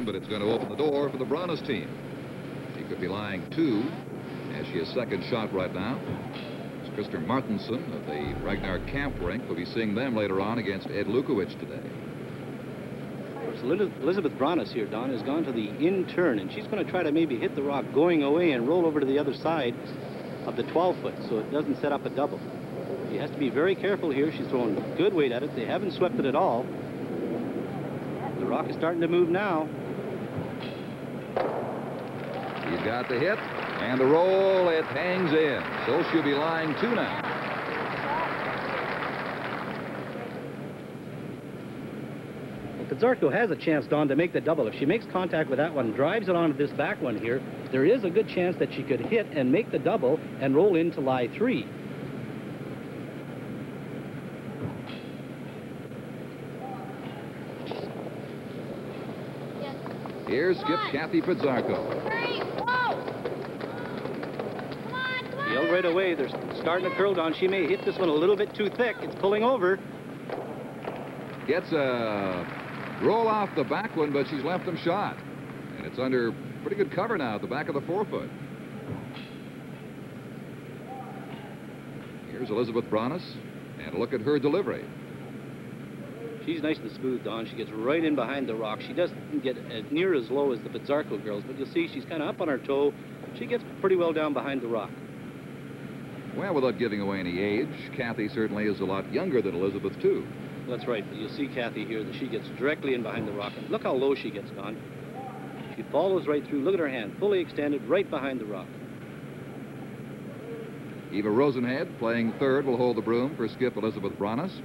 but it's going to open the door for the Branas team. She could be lying 2 as she has second shot right now. It's Krista Martinson of the Ragnar Camp rink. We'll be seeing them later on against Ed Lukowicz today. Elisabeth Branas here, Don, has gone to the in turn, and she's going to try to maybe hit the rock going away and roll over to the other side of the 12-foot so it doesn't set up a double. She has to be very careful here. She's throwing good weight at it. They haven't swept it at all. The rock is starting to move now. She's got the hit and the roll. It hangs in. So she'll be lying 2 now. Pidzarko has a chance, Don, to make the double. If she makes contact with that one, drives it onto this back one here, there is a good chance that she could hit and make the double and roll in to lie 3. Here skips Cathy Pidzarko. Yelled right away. They're starting to curl, Don. She may hit this one a little bit too thick. It's pulling over. Gets a roll off the back one, but she's left them shot. And it's under pretty good cover now at the back of the 4-foot. Here's Elisabeth Branas, and look at her delivery. She's nice and smooth, Don. She gets right in behind the rock. She doesn't get as near as low as the Pidzarko girls, but you'll see she's kind of up on her toe. She gets pretty well down behind the rock. Well, without giving away any age, Cathy certainly is a lot younger than Elisabeth, too. That's right. You'll see Cathy here that she gets directly in behind the rock. And look how low she gets, Don. She follows right through. Look at her hand, fully extended right behind the rock. Eva Rosenhead, playing third, will hold the broom for skip Elisabeth Branas.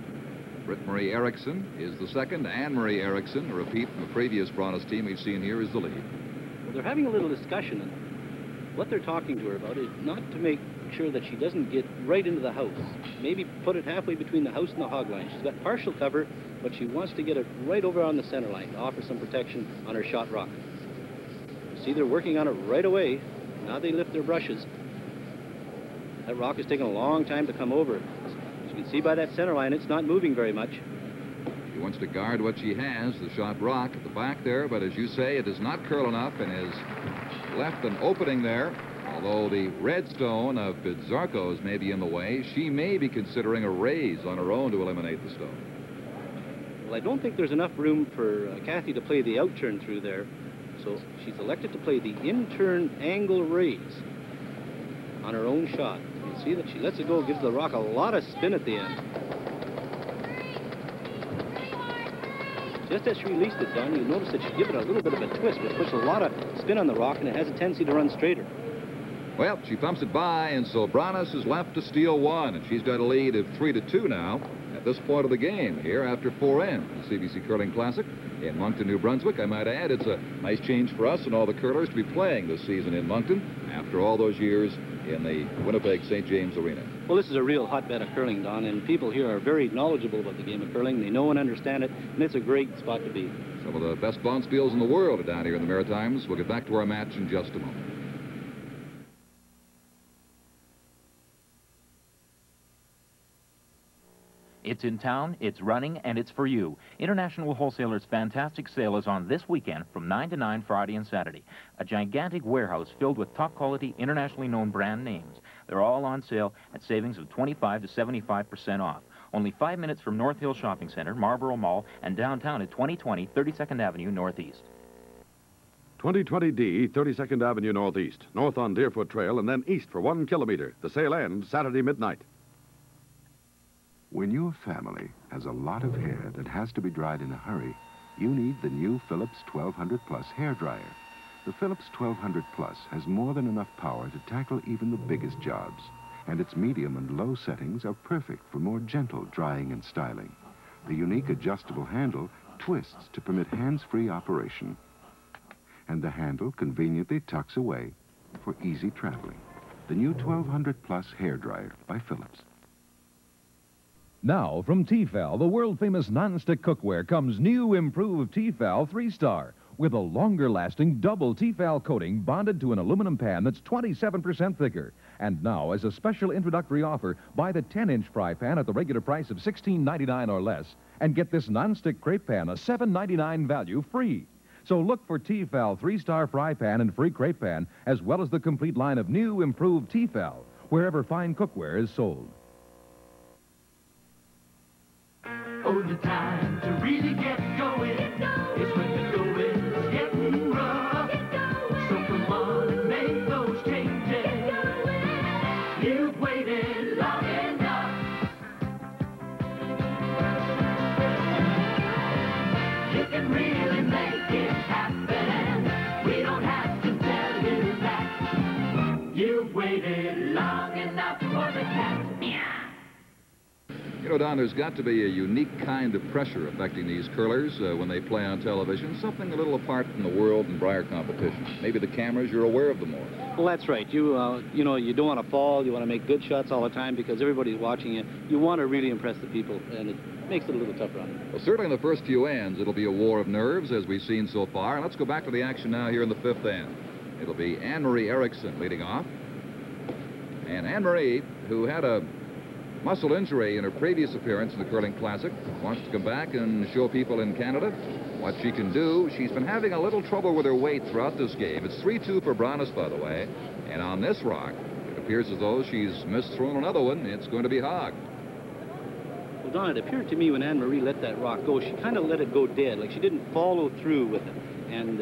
Britt-Marie Eriksson is the second. Anne-Marie Eriksson, a repeat from a previous Branas team we've seen here, is the lead. Well, they're having a little discussion, and what they're talking to her about is not to make sure that she doesn't get right into the house. Maybe put it halfway between the house and the hog line. She's got partial cover, but she wants to get it right over on the center line to offer some protection on her shot rock. See, they're working on it right away. Now they lift their brushes. That rock is taking a long time to come over. As you can see by that center line, it's not moving very much. She wants to guard what she has, the shot rock at the back there, but as you say, it does not curl enough and has left an opening there. Although the red stone of Pidzarko's may be in the way, she may be considering a raise on her own to eliminate the stone. Well, I don't think there's enough room for Cathy to play the out-turn through there, so she's elected to play the in-turn angle raise on her own shot. You see that she lets it go, gives the rock a lot of spin at the end. Just as she released it, Don, you notice that she gives it a little bit of a twist, which puts a lot of spin on the rock, and it has a tendency to run straighter. Well, she pumps it by, and so Branas is left to steal 1, and she's got a lead of 3-2 now at this point of the game here after 4 ends. The CBC Curling Classic in Moncton, New Brunswick. I might add, it's a nice change for us and all the curlers to be playing this season in Moncton after all those years in the Winnipeg St. James Arena. Well, this is a real hotbed of curling, Don, and people here are very knowledgeable about the game of curling. They know and understand it, and it's a great spot to be. Some of the best bonspiels in the world are down here in the Maritimes. We'll get back to our match in just a moment. It's in town, it's running, and it's for you. International Wholesalers' fantastic sale is on this weekend from 9 to 9 Friday and Saturday. A gigantic warehouse filled with top-quality, internationally known brand names. They're all on sale at savings of 25 to 75% off. Only 5 minutes from North Hill Shopping Center, Marlborough Mall, and downtown at 2020 32nd Avenue Northeast. 2020D, 32nd Avenue Northeast, north on Deerfoot Trail, and then east for 1 kilometer. The sale ends Saturday midnight. When your family has a lot of hair that has to be dried in a hurry, you need the new Philips 1200 Plus hair dryer. The Philips 1200 Plus has more than enough power to tackle even the biggest jobs, and its medium and low settings are perfect for more gentle drying and styling. The unique adjustable handle twists to permit hands-free operation, and the handle conveniently tucks away for easy traveling. The new 1200 Plus hair dryer by Philips. Now, from Tefal, the world-famous non-stick cookware, comes new improved Tefal 3-Star with a longer-lasting double Tefal coating bonded to an aluminum pan that's 27% thicker. And now, as a special introductory offer, buy the 10-inch fry pan at the regular price of $16.99 or less and get this non-stick crepe pan, a $7.99 value, free. So look for Tefal 3-star fry pan and free crepe pan, as well as the complete line of new improved Tefal, wherever fine cookware is sold. Oh, the time to really get going is when the going's getting rough. So come on and make those changes. You've waited long enough. You can really make it happen. We don't have to tell you that. You've waited long enough for the cat. You know, Don, there's got to be a unique kind of pressure affecting these curlers when they play on television, something a little apart from the world and Briar competition. Maybe the cameras, you're aware of them more. Well, that's right. You know, you don't want to fall. You want to make good shots all the time because everybody's watching you. You want to really impress the people, and it makes it a little tougher on them. Well, certainly in the first few ends, it'll be a war of nerves, as we've seen so far. And let's go back to the action now here in the fifth end. It'll be Anne-Marie Erickson leading off. And Anne-Marie, who had a muscle injury in her previous appearance in the Curling Classic, wants to come back and show people in Canada what she can do. She's been having a little trouble with her weight throughout this game. It's 3-2 for Branas, by the way. And on this rock, it appears as though she's misthrown another one. It's going to be hogged. Well, Don, it appeared to me when Anne-Marie let that rock go, she kind of let it go dead, like she didn't follow through with it. And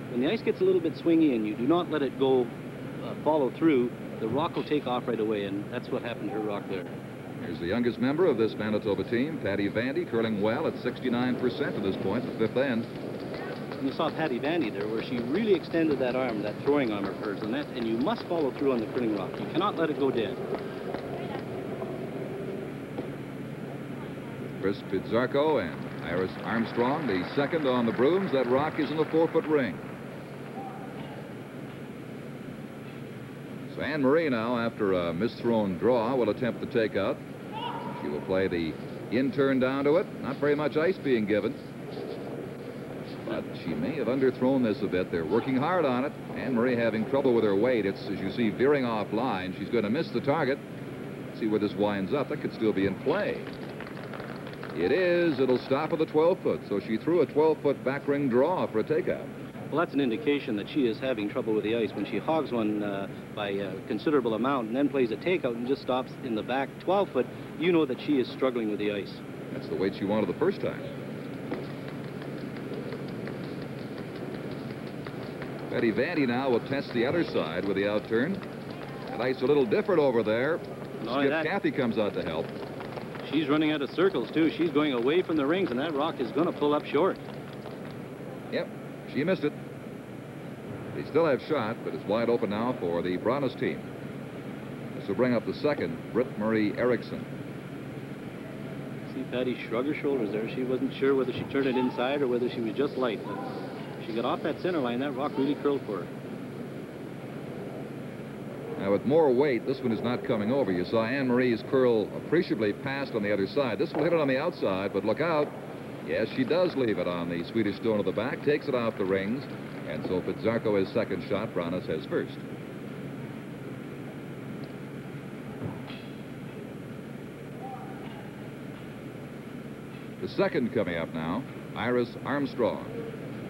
when the ice gets a little bit swingy and you do not let it go follow through, the rock will take off right away, and that's what happened to her rock there. Here's the youngest member of this Manitoba team, Patty Vandy, curling well at 69% at this point, the fifth end. And you saw Patty Vandy there, where she really extended that arm, that throwing arm of hers, and you must follow through on the curling rock. You cannot let it go dead. Chris Pidzarko and Iris Armstrong, the second on the brooms. That rock is in the 4-foot ring. So Anne-Marie now, after a misthrown draw, will attempt the takeout. She will play the in-turn down to it. Not very much ice being given. But she may have underthrown this a bit. They're working hard on it. Anne-Marie having trouble with her weight. It's, as you see, veering off line. She's going to miss the target. See where this winds up. That could still be in play. It is. It'll stop at the 12-foot. So she threw a 12-foot back ring draw for a takeout. Well, that's an indication that she is having trouble with the ice. When she hogs one by a considerable amount and then plays a takeout and just stops in the back 12-foot, you know that she is struggling with the ice. That's the weight she wanted the first time. Patty Vandy now will test the other side with the outturn. That ice a little different over there. Skip Cathy comes out to help. She's running out of circles, too. She's going away from the rings, and that rock is going to pull up short. Yep. She missed it. They still have shot, but it's wide open now for the Branas team. This will bring up the second, Britt-Marie Erickson. See Patty shrug her shoulders there. She wasn't sure whether she turned it inside or whether she was just light. But she got off that center line. That rock really curled for her. Now, with more weight, this one is not coming over. You saw Anne-Marie's curl appreciably past on the other side. This will hit it on the outside, but look out. Yes, she does leave it on the Swedish stone of the back, takes it off the rings, and so Pidzarko has second shot, Branas has first. The second coming up now, Iris Armstrong.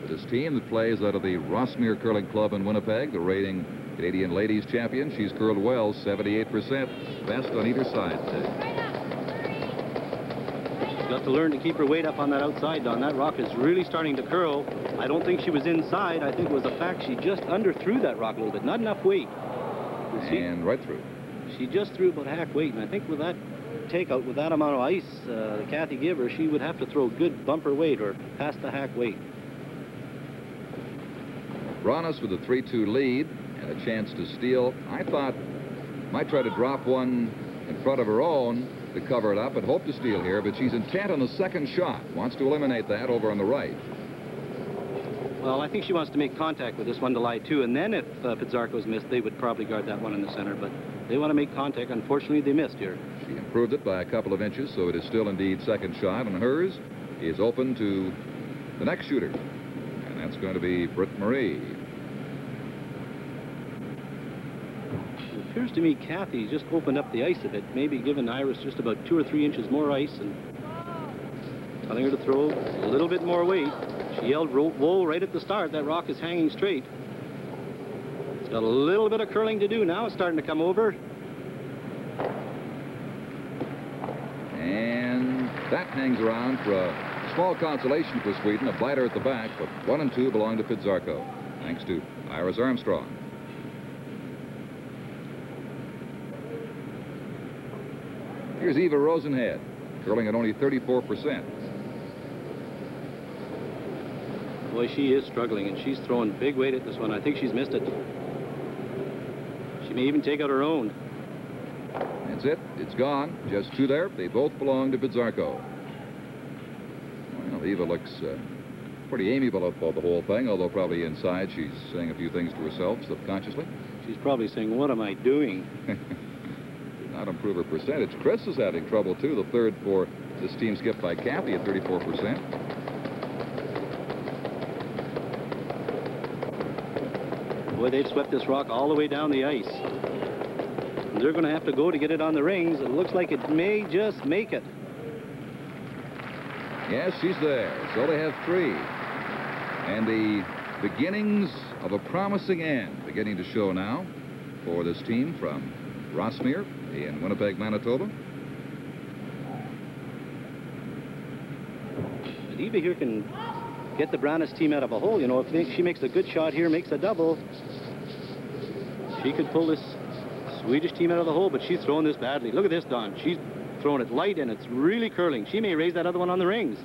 With his team that plays out of the Rossmere Curling Club in Winnipeg, the reigning Canadian ladies champion. She's curled well, 78%, best on either side today. Got to learn to keep her weight up on that outside, Don. That rock is really starting to curl. I don't think she was inside. I think it was the fact she just underthrew that rock a little bit. Not enough weight. And right through. She just threw about half weight, and I think with that takeout, with that amount of ice that Cathy gave her, she would have to throw good bumper weight or past the half weight. Branas with a 3-2 lead and a chance to steal. I thought might try to drop one in front of her own to cover it up and hope to steal here, but she's intent on the second shot. Wants to eliminate that over on the right. Well, I think she wants to make contact with this one to lie to, and then if Pidzarko's missed, they would probably guard that one in the center, but they want to make contact. Unfortunately, they missed here. She improved it by a couple of inches, so it is still indeed second shot, and hers is open to the next shooter, and that's going to be Britt-Marie. It appears to me Cathy just opened up the ice a bit, maybe given Iris just about 2 or 3 inches more ice and telling her to throw a little bit more weight. She yelled whoa right at the start. That rock is hanging straight. It's got a little bit of curling to do now. It's starting to come over. And that hangs around for a small consolation for Sweden, a biter at the back, but 1 and 2 belong to Pidzarko, thanks to Iris Armstrong. Here's Eva Rosenhead, curling at only 34%. Boy, she is struggling, and she's throwing big weight at this one. I think she's missed it. She may even take out her own. That's it. It's gone. Just 2 there. They both belong to Pidzarko. Well, Eva looks pretty amiable about the whole thing, although probably inside she's saying a few things to herself subconsciously. She's probably saying, what am I doing? Did not improve her percentage. Chris is having trouble, too. The third for this team skipped by Cathy at 34%. Boy, they've swept this rock all the way down the ice. And they're going to have to go to get it on the rings. It looks like it may just make it. Yes, she's there. So they have 3. And the beginnings of a promising end beginning to show now for this team from Rossmere in Winnipeg, Manitoba. But Eva here can get the Branas team out of a hole. You know, if she makes a good shot here, makes a double, she could pull this Swedish team out of the hole, but she's throwing this badly. Look at this, Don. She's throwing it light, and it's really curling. She may raise that other one on the rings.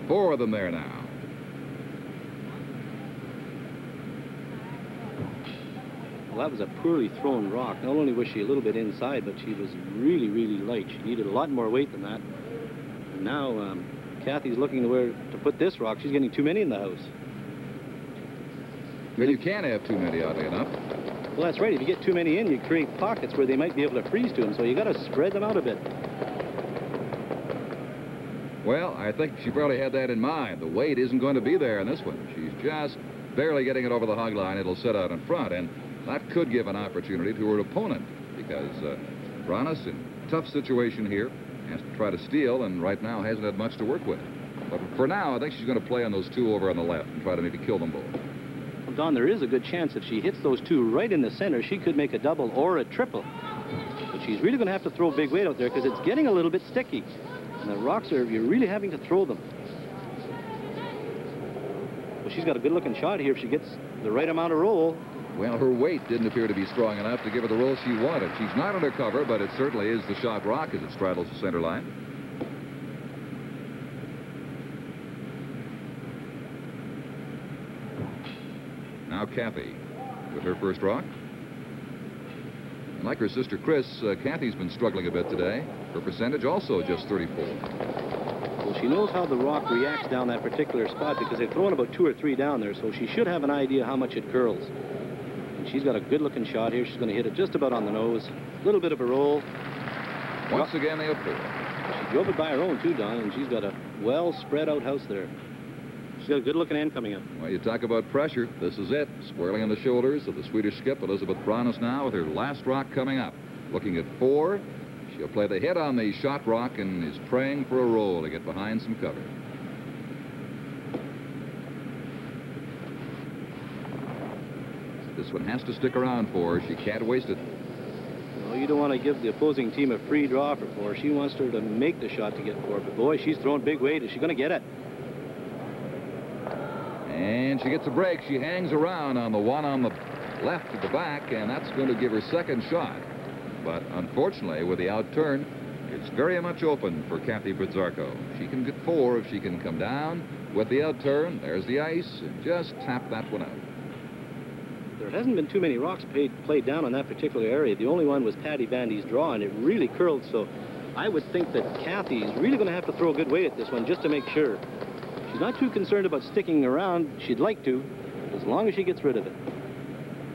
4 of them there now. Well, that was a poorly thrown rock. Not only was she a little bit inside, but she was really, really light. She needed a lot more weight than that. And now Cathy's looking to where to put this rock. She's getting too many in the house. Well, you can't have too many, oddly enough. Well, that's right. If you get too many in, you create pockets where they might be able to freeze to them. So you got to spread them out a bit. Well, I think she probably had that in mind. The weight isn't going to be there in this one. She's just barely getting it over the hog line. It'll set out in front, and that could give an opportunity to her opponent, because Branas, in a tough situation here, has to try to steal, and right now hasn't had much to work with. But for now, I think she's going to play on those 2 over on the left and try to maybe kill them both. Well, Don, there is a good chance if she hits those 2 right in the center, she could make a double or a triple. But she's really going to have to throw big weight out there because it's getting a little bit sticky. And the rocks are, you're really having to throw them. Well, she's got a good-looking shot here if she gets the right amount of roll. Well, her weight didn't appear to be strong enough to give her the roll she wanted. She's not under cover, but it certainly is the shot rock as it straddles the center line. Now Cathy with her first rock. And like her sister Chris, Cathy's been struggling a bit today. Her percentage also just 34. Well, she knows how the rock reacts down that particular spot because they've thrown about 2 or 3 down there, so she should have an idea how much it curls. And she's got a good-looking shot here. She's going to hit it just about on the nose. A little bit of a roll. Once again, they have 4. She drove it by her own, too, Don, and she's got a well-spread-out house there. She's got a good-looking end coming up. Well, you talk about pressure. This is it. Squarely on the shoulders of the Swedish skip, Elisabeth Branas now with her last rock coming up. Looking at 4. She'll play the hit on the shot rock and is praying for a roll to get behind some cover. This one has to stick around for her. She can't waste it. Well, you don't want to give the opposing team a free draw for 4. She wants her to make the shot to get 4. But, boy, she's throwing big weight. Is she going to get it? And she gets a break. She hangs around on the one on the left at the back, and that's going to give her second shot. But unfortunately, with the outturn, it's very much open for Cathy Pidzarko. She can get 4 if she can come down. With the outturn, there's the ice, and just tap that one out. There hasn't been too many rocks played down on that particular area. The only one was Paddy Bandy's draw, and it really curled, so I would think that Cathy is really going to have to throw a good weight at this one just to make sure. She's not too concerned about sticking around. She'd like to, as long as she gets rid of it.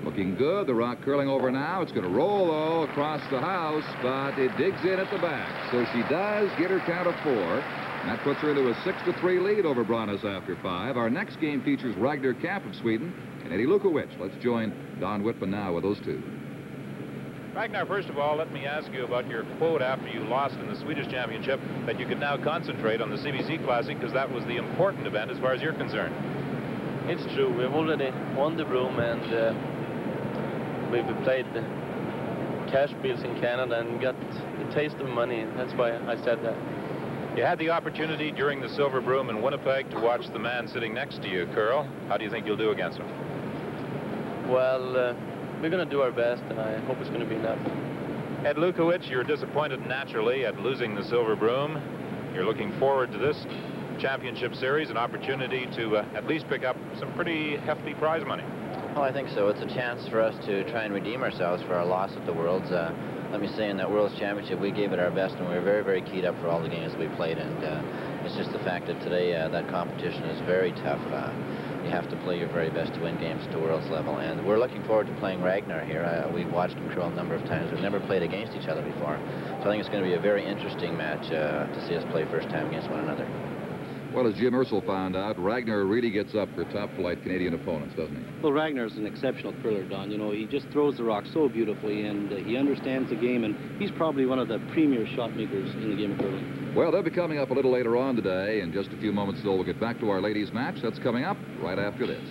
Looking good. The rock curling over now. It's going to roll, though, across the house, but it digs in at the back. So she does get her count of 4. And that puts her into a 6-3 lead over Branas after 5. Our next game features Ragnar Kapp of Sweden and Eddie Lukowicz. Let's join Don Whitman now with those 2. Ragnar, first of all, let me ask you about your quote after you lost in the Swedish Championship, that you could now concentrate on the CBC Classic because that was the important event as far as you're concerned. It's true. We've already won the Broom, and we've played the cash bills in Canada and got the taste of money. That's why I said that. You had the opportunity during the Silver Broom in Winnipeg to watch the man sitting next to you curl. How do you think you'll do against him? Well, we're going to do our best, and I hope it's going to be enough. Ed Lukowicz, you're disappointed naturally at losing the Silver Broom. You're looking forward to this championship series, an opportunity to at least pick up some pretty hefty prize money. Oh, I think so. It's a chance for us to try and redeem ourselves for our loss at the Worlds. Let me say, in that World's Championship, we gave it our best, and we were very, very keyed up for all the games we played. And it's just the fact that today that competition is very tough. You have to play your very best to win games at the World's level. And we're looking forward to playing Ragnar here. We've watched him curl a number of times. We've never played against each other before. So I think it's going to be a very interesting match to see us play first time against one another. Well, as Jim Ursel found out, Ragnar really gets up for top-flight Canadian opponents, doesn't he? Well, Ragnar's an exceptional curler, Don. You know, he just throws the rock so beautifully, and he understands the game, and he's probably one of the premier shot makers in the game of curling. Well, they'll be coming up a little later on today. In just a few moments, though, we'll get back to our ladies' match. That's coming up right after this.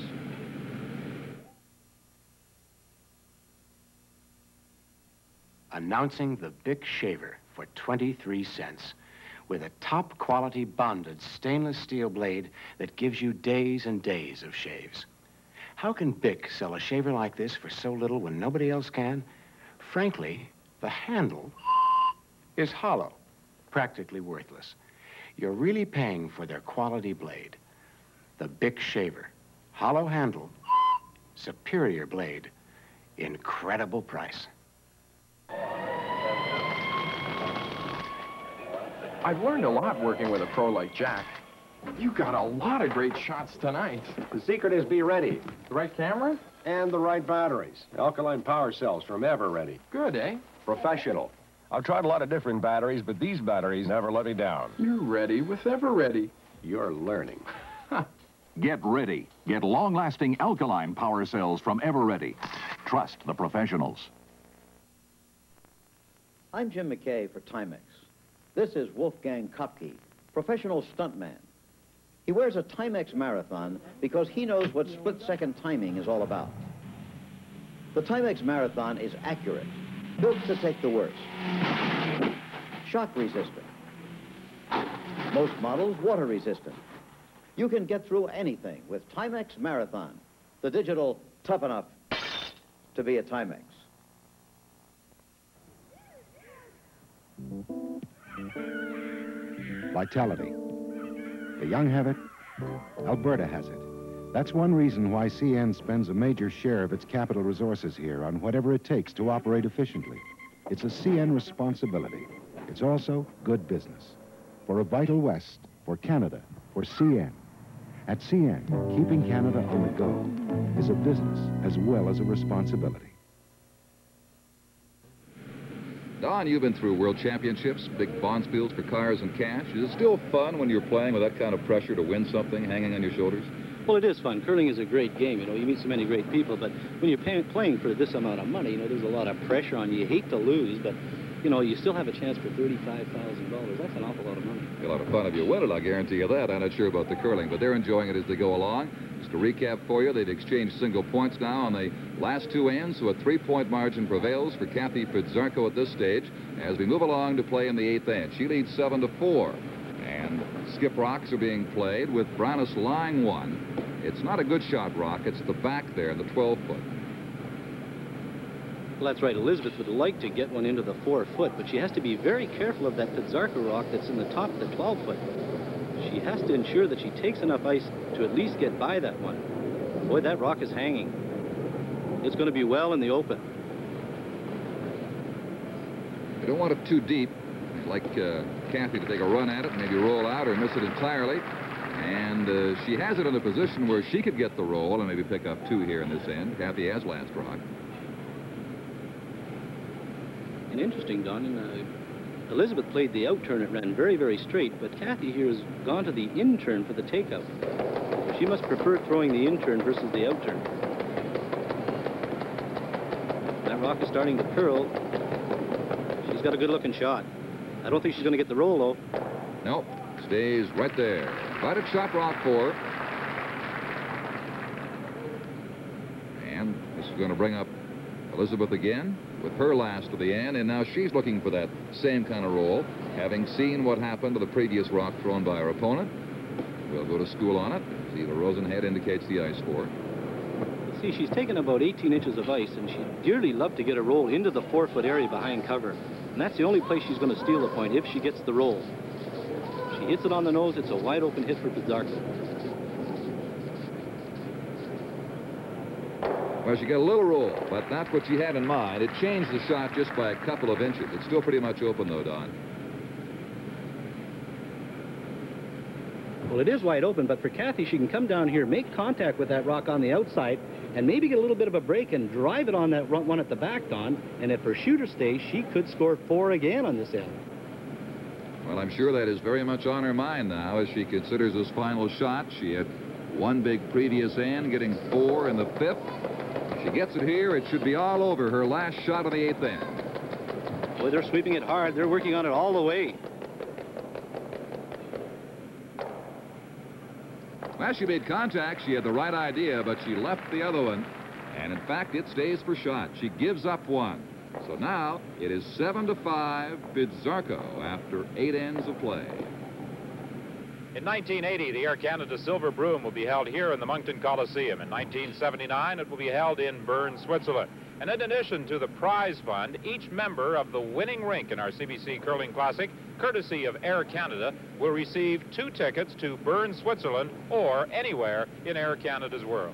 Announcing the Bic Shaver for 23 cents. With a top-quality bonded stainless steel blade that gives you days and days of shaves. How can Bic sell a shaver like this for so little when nobody else can? Frankly, the handle is hollow, practically worthless. You're really paying for their quality blade. The Bic Shaver. Hollow handle, superior blade, incredible price. I've learned a lot working with a pro like Jack. You got a lot of great shots tonight. The secret is be ready. The right camera? And the right batteries. Alkaline power cells from Ever-Ready. Good, eh? Professional. I've tried a lot of different batteries, but these batteries never let me down. You're ready with Ever-Ready. You're learning. Get ready. Get long-lasting alkaline power cells from Ever-Ready. Trust the professionals. I'm Jim McKay for Timex. This is Wolfgang Kopke, professional stuntman. He wears a Timex Marathon because he knows what split-second timing is all about. The Timex Marathon is accurate, built to take the worst. Shock resistant. Most models water resistant. You can get through anything with Timex Marathon, the digital tough enough to be a Timex. Vitality. The young have it. Alberta has it. That's one reason why CN spends a major share of its capital resources here on whatever it takes to operate efficiently. It's a CN responsibility. It's also good business. For a vital West, for Canada, for CN. At CN, keeping Canada on the go is a business as well as a responsibility. Don, you've been through world championships, big bonspiels for cars and cash. Is it still fun when you're playing with that kind of pressure to win something hanging on your shoulders? Well, it is fun. Curling is a great game. You know, you meet so many great people, but when you're playing for this amount of money, you know, there's a lot of pressure on you. You hate to lose, but, you know, you still have a chance for $35,000. That's an awful lot of money. A lot of fun if you win it, I'll guarantee you that. I'm not sure about the curling, but they're enjoying it as they go along. Just to recap for you, they've exchanged single points now on the last two ends, so a 3-point margin prevails for Cathy Pidzarko at this stage as we move along to play in the 8th end. She leads 7-4. And skip rocks are being played with Branas line 1. It's not a good shot rock. It's the back there, the 12-foot. Well, that's right. Elisabeth would like to get one into the 4-foot, but she has to be very careful of that Pidzarko rock that's in the top of the 12-foot. She has to ensure that she takes enough ice to at least get by that one. Boy, that rock is hanging. It's going to be well in the open. You don't want it too deep. I'd like Cathy to take a run at it, maybe roll out or miss it entirely. And she has it in a position where she could get the roll and maybe pick up 2 here in this end. Cathy has last rock. And interesting, Don, Elisabeth played the out turn. It ran very, very straight, but Cathy here has gone to the in turn for the takeout. She must prefer throwing the in turn versus the out turn. That rock is starting to curl. got a good-looking shot. I don't think she's going to get the roll, though. Nope. Stays right there. Right at shot rock 4. And this is going to bring up Elisabeth again with her last to the end, and now she's looking for that same kind of roll, having seen what happened to the previous rock thrown by her opponent. We'll go to school on it. See, the Rosenhead indicates the ice for. See, she's taken about 18 inches of ice, and she'd dearly love to get a roll into the 4-foot area behind cover. And that's the only place she's going to steal a point, if she gets the roll. If she hits it on the nose, it's a wide-open hit for Pidzarko. Well, she got a little roll, but not what she had in mind. It changed the shot just by a couple of inches. It's still pretty much open, though, Don. Well, it is wide open, but for Cathy, she can come down here, make contact with that rock on the outside, and maybe get a little bit of a break and drive it on that one at the back, Don. And if her shooter stays, she could score 4 again on this end. Well, I'm sure that is very much on her mind now as she considers this final shot. She had one big previous end, getting 4 in the 5th. If she gets it here, it should be all over her last shot of the 8th end. Boy, they're sweeping it hard. They're working on it all the way. Well, she made contact. She had the right idea, but she left the other one. And in fact, it stays for shot. She gives up 1. So now it is 7-5 Pidzarko after 8 ends of play. In 1980, the Air Canada Silver Broom will be held here in the Moncton Coliseum. In 1979, it will be held in Bern, Switzerland. And in addition to the prize fund, each member of the winning rink in our CBC Curling Classic, courtesy of Air Canada, will receive 2 tickets to Bern, Switzerland, or anywhere in Air Canada's world.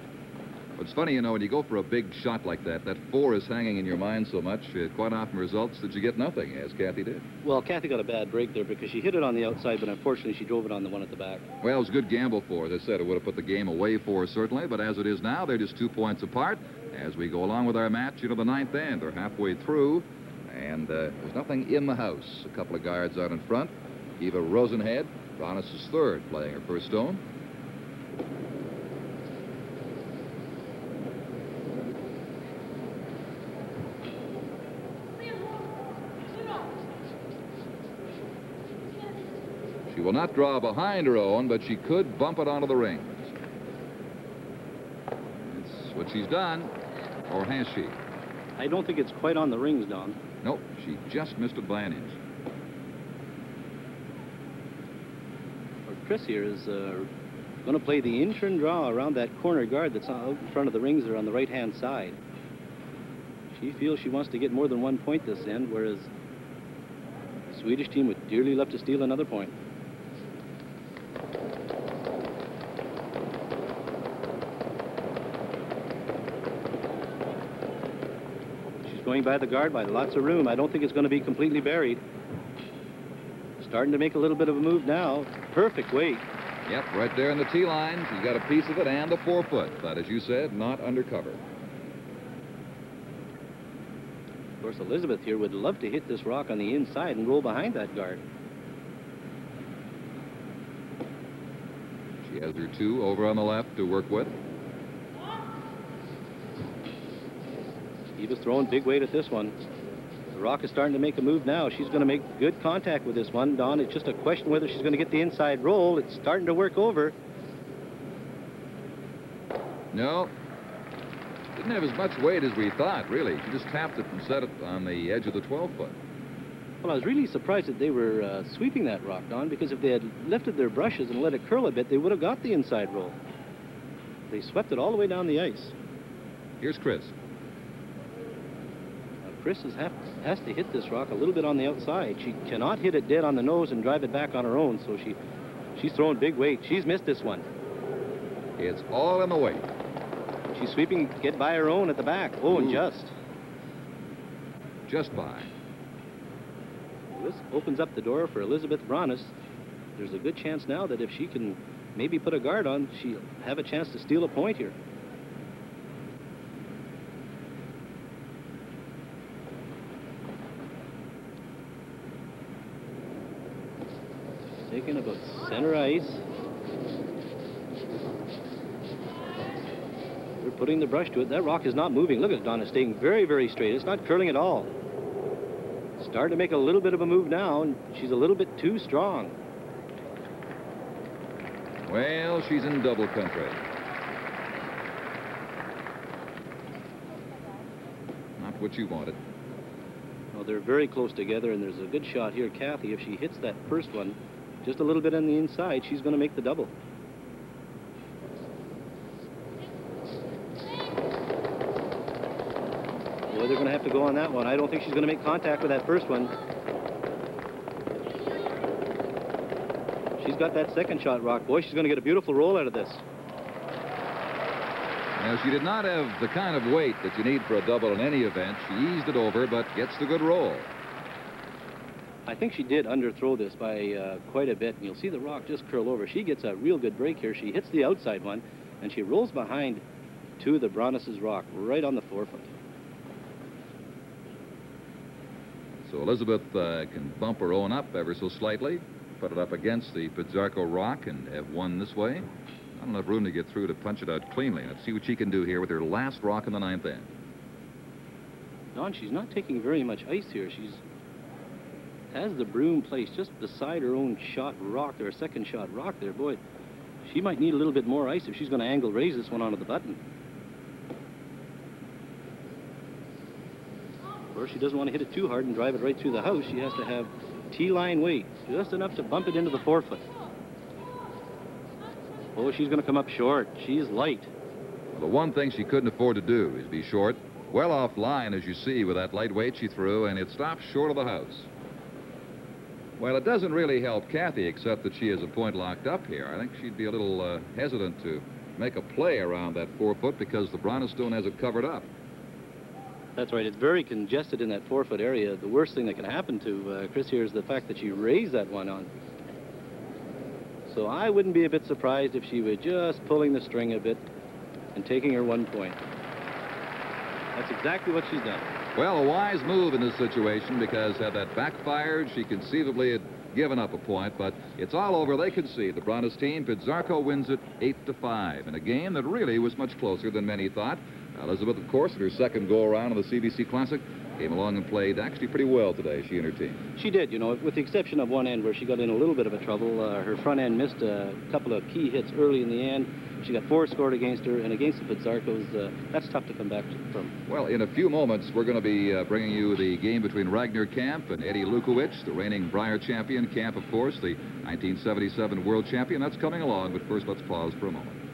It's funny, you know, when you go for a big shot like that, that 4 is hanging in your mind so much, it quite often results that you get nothing, as Cathy did. Well, Cathy got a bad break there because she hit it on the outside, but unfortunately she drove it on the one at the back. Well, it was a good gamble for her. As I said, it would have put the game away for her, certainly, but as it is now, they're just 2 points apart. As we go along with our match, you know, the 9th end, they're halfway through, and there's nothing in the house. A couple of guards out in front. Eva Rosenhead, Branas is 3rd, playing her first stone. She will not draw behind her own, but she could bump it onto the rings. It's what she's done, or has she? I don't think it's quite on the rings, Don. Nope, she just missed it by an inch. Well, Chris here is going to play the in-turn draw around that corner guard that's out in front of the rings there on the right-hand side. She feels she wants to get more than 1 point this end, whereas the Swedish team would dearly love to steal another point. Going by the guard by lots of room. I don't think it's going to be completely buried. Starting to make a little bit of a move now. Perfect weight. Yep, right there in the tee line. She's got a piece of it and the 4-foot, but as you said, not undercover. Of course, Elisabeth here would love to hit this rock on the inside and roll behind that guard. She has her 2 over on the left to work with. Eva's throwing big weight at this one. The rock is starting to make a move now. She's going to make good contact with this one, Don. It's just a question whether she's going to get the inside roll. It's starting to work over. No. Didn't have as much weight as we thought, really. She just tapped it and set it on the edge of the 12-foot. Well, I was really surprised that they were sweeping that rock, Don, because if they had lifted their brushes and let it curl a bit, they would have got the inside roll. They swept it all the way down the ice. Here's Chris. Chris has to hit this rock a little bit on the outside. She cannot hit it dead on the nose and drive it back on her own, so she's throwing big weight. She's missed this one. It's all in the weight. She's sweeping to get by her own at the back. Oh, and just by. This opens up the door for Elisabeth Branas. There's a good chance now that if she can maybe put a guard on, she'll have a chance to steal a point here. Taking about center ice. They're putting the brush to it. That rock is not moving. Look at it, Don. It's staying very, very straight. It's not curling at all. Starting to make a little bit of a move now, and she's a little bit too strong. Well, she's in double country. Not what you wanted. Well, they're very close together, and there's a good shot here. Cathy, if she hits that first one just a little bit on the inside, she's going to make the double. Boy, they're going to have to go on that one. I don't think she's going to make contact with that first one. She's got that second shot, Rock. Boy, she's going to get a beautiful roll out of this. Now, she did not have the kind of weight that you need for a double in any event. She eased it over, but gets the good roll. I think she did underthrow this by quite a bit. And you'll see the Rock just curl over. She gets a real good break here. She hits the outside one, and she rolls behind to the Branas' Rock, right on the forefoot. So Elisabeth can bump her own up ever so slightly, put it up against the Pidzarko Rock, and have won this way. Not enough room to get through to punch it out cleanly. Let's see what she can do here with her last rock in the ninth end. Don, she's not taking very much ice here. She's has the broom placed just beside her own shot rock, or second shot rock there. Boy, she might need a little bit more ice if she's going to angle raise this one onto the button. Of course, she doesn't want to hit it too hard and drive it right through the house. She has to have T-line weight, just enough to bump it into the forefoot. Oh, she's going to come up short. She's light. Well, the one thing she couldn't afford to do is be short. Well off line, as you see, with that light weight she threw, and it stopped short of the house. Well, it doesn't really help Cathy, except that she has a point locked up here. I think she'd be a little hesitant to make a play around that forefoot because the Branas stone has it covered up. That's right. It's very congested in that forefoot area. The worst thing that can happen to Chris here is the fact that she raised that one on. So I wouldn't be a bit surprised if she were just pulling the string a bit and taking her 1 point. That's exactly what she's done. Well, a wise move in this situation, because had that backfired, she conceivably had given up a point, but it's all over. They concede. The Branas team, Pidzarko wins it 8-5 in a game that really was much closer than many thought. Elisabeth, of course, in her second go-around of the CBC Classic, came along and played actually pretty well today, she and her team. She did, you know, with the exception of one end where she got in a little bit of a trouble. Her front end missed a couple of key hits early in the end. She got 4 scored against her, and against the Pidzarkos, that's tough to come back from. Well, in a few moments, we're going to be bringing you the game between Ragnar Kamp and Eddie Lukowicz, the reigning Brier champion. Kamp, of course, the 1977 world champion. That's coming along, but first let's pause for a moment.